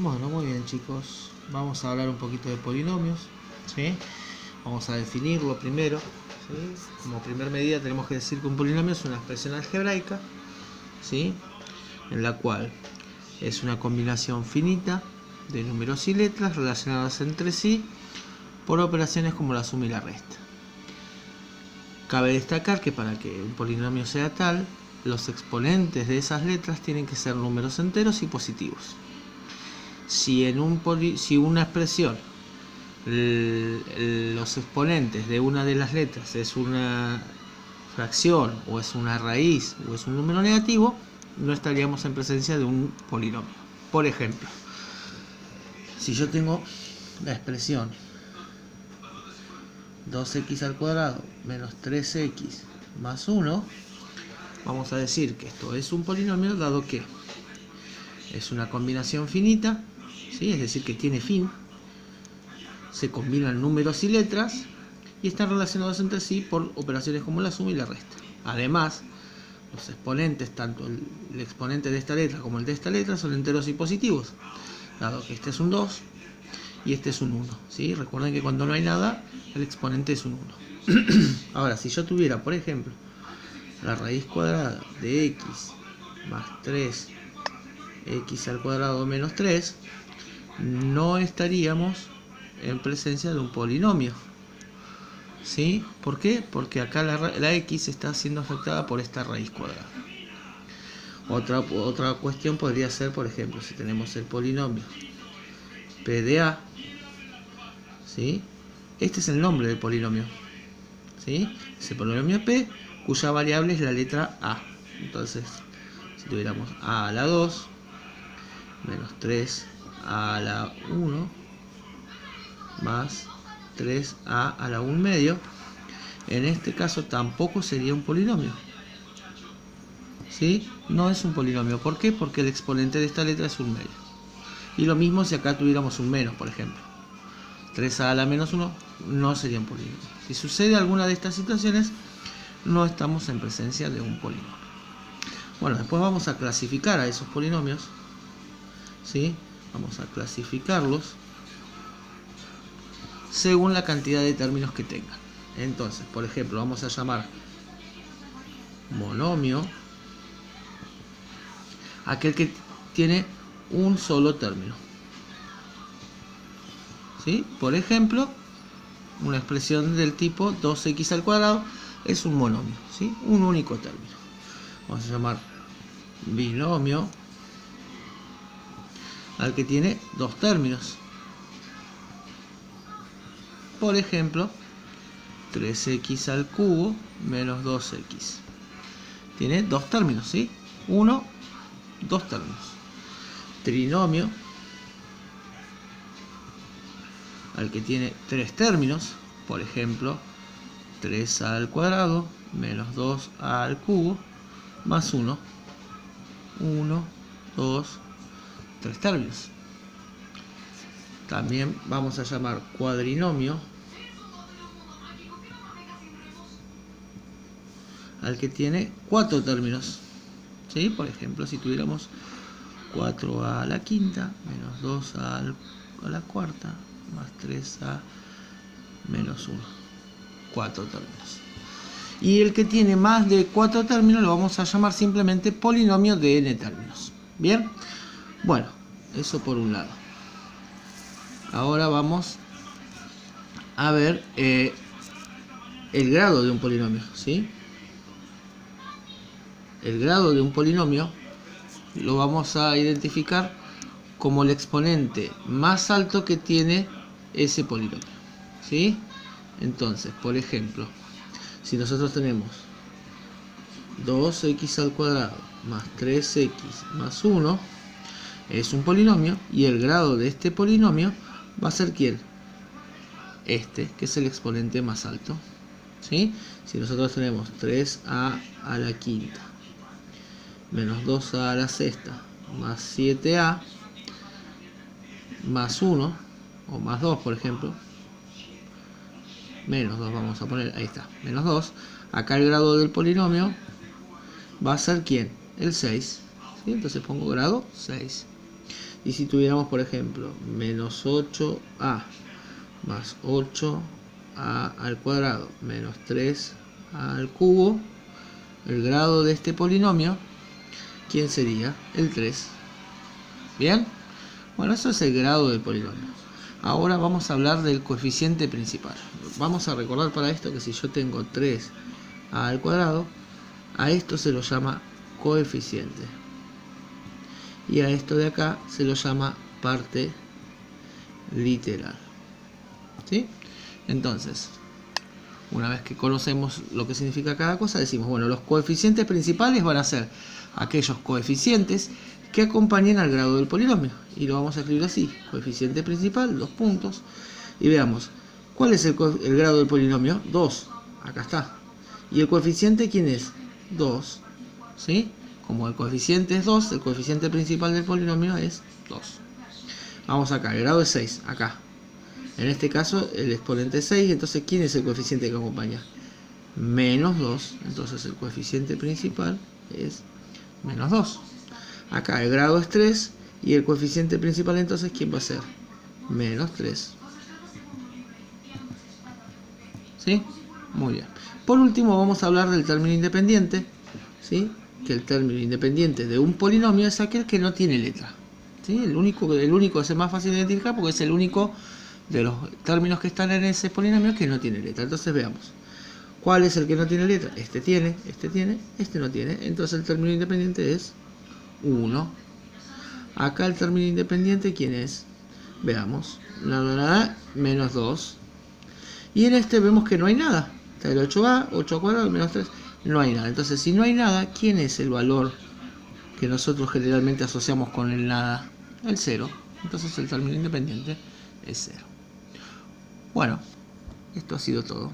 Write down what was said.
Bueno, muy bien chicos, vamos a hablar un poquito de polinomios, ¿sí? Vamos a definirlo primero, ¿sí? Como primer medida tenemos que decir que un polinomio es una expresión algebraica, ¿sí? En la cual es una combinación finita de números y letras relacionadas entre sí por operaciones como la suma y la resta. Cabe destacar que para que un polinomio sea tal, los exponentes de esas letras tienen que ser números enteros y positivos. Si una expresión, los exponentes de una de las letras es una fracción o es una raíz o es un número negativo, no estaríamos en presencia de un polinomio. Por ejemplo, si yo tengo la expresión 2x al cuadrado menos 3x más 1, vamos a decir que esto es un polinomio dado que es una combinación finita, ¿sí? Es decir, que tiene fin, se combinan números y letras y están relacionados entre sí por operaciones como la suma y la resta. Además, los exponentes, tanto el exponente de esta letra como el de esta letra, son enteros y positivos, dado que este es un 2 y este es un 1, ¿sí? Recuerden que cuando no hay nada, el exponente es un 1. Ahora, si yo tuviera, por ejemplo, la raíz cuadrada de x más 3x al cuadrado menos 3, no estaríamos en presencia de un polinomio, ¿sí? ¿Por qué? Porque acá la x está siendo afectada por esta raíz cuadrada. Otra cuestión podría ser, por ejemplo, si tenemos el polinomio p de a, ¿sí? Este es el nombre del polinomio, ¿sí? Es el polinomio p cuya variable es la letra a. Entonces, si tuviéramos a a la 2 menos 3 a la 1 más 3a a la 1 medio, en este caso tampoco sería un polinomio, ¿sí? No es un polinomio. ¿Por qué? Porque el exponente de esta letra es un medio. Y lo mismo si acá tuviéramos un menos, por ejemplo. 3a a la menos 1 no sería un polinomio. Si sucede alguna de estas situaciones, no estamos en presencia de un polinomio. Bueno, después vamos a clasificar a esos polinomios, ¿sí? Vamos a clasificarlos según la cantidad de términos que tengan. Entonces, por ejemplo, vamos a llamar monomio aquel que tiene un solo término, ¿sí? Por ejemplo, una expresión del tipo 2x al cuadrado es un monomio, ¿sí? Un único término. Vamos a llamar binomio al que tiene dos términos. Por ejemplo, 3x al cubo menos 2x. Tiene dos términos, ¿sí? Dos términos. Trinomio al que tiene tres términos. Por ejemplo, 3a al cuadrado menos 2a al cubo más 1. 1, 2, 3 términos. También vamos a llamar cuadrinomio al que tiene cuatro términos, ¿sí? Por ejemplo, si tuviéramos 4a a la quinta menos 2a a la cuarta más 3a menos 1. Cuatro términos. Y el que tiene más de cuatro términos lo vamos a llamar simplemente polinomio de n términos. ¿Bien? Bueno, eso por un lado. Ahora vamos a ver el grado de un polinomio, ¿sí? El grado de un polinomio lo vamos a identificar como el exponente más alto que tiene ese polinomio, ¿sí? Entonces, por ejemplo, si nosotros tenemos 2x al cuadrado más 3x más 1, es un polinomio, y el grado de este polinomio va a ser ¿quién? Este, que es el exponente más alto, ¿sí? Si nosotros tenemos 3a a la quinta menos 2a a la sexta más 7a más 1 o más 2, por ejemplo, menos 2 vamos a poner, ahí está, menos 2, acá el grado del polinomio va a ser ¿quién? El 6, ¿sí? Entonces pongo grado 6. Y si tuviéramos, por ejemplo, menos 8a más 8a al cuadrado menos 3a al cubo, el grado de este polinomio, ¿quién sería? El 3. ¿Bien? Bueno, eso es el grado del polinomio. Ahora vamos a hablar del coeficiente principal. Vamos a recordar para esto que si yo tengo 3a al cuadrado, a esto se lo llama coeficiente. Y a esto de acá se lo llama parte literal. ¿Sí? Entonces, una vez que conocemos lo que significa cada cosa, decimos, bueno, los coeficientes principales van a ser aquellos coeficientes que acompañen al grado del polinomio. Y lo vamos a escribir así, coeficiente principal, 2 puntos. Y veamos, ¿cuál es el grado del polinomio? 2, acá está. ¿Y el coeficiente quién es? 2, ¿sí? Como el coeficiente es 2, el coeficiente principal del polinomio es 2. Vamos acá, el grado es 6, acá. En este caso el exponente es 6, entonces ¿quién es el coeficiente que acompaña? Menos 2, entonces el coeficiente principal es menos 2. Acá el grado es 3 y el coeficiente principal entonces ¿quién va a ser? Menos 3. ¿Sí? Muy bien. Por último vamos a hablar del término independiente, ¿sí? Que el término independiente de un polinomio es aquel que no tiene letra. ¿Sí? El único es el más fácil de identificar porque es el único de los términos que están en ese polinomio que no tiene letra. Entonces veamos. ¿Cuál es el que no tiene letra? Este tiene, este no tiene. Entonces el término independiente es 1. Acá el término independiente, ¿quién es? Veamos. Nada, menos 2. Y en este vemos que no hay nada. Está el 8a, 8 al cuadrado, menos 3. No hay nada. Entonces, si no hay nada, ¿quién es el valor que nosotros generalmente asociamos con el nada? El 0. Entonces el término independiente es 0. Bueno, esto ha sido todo.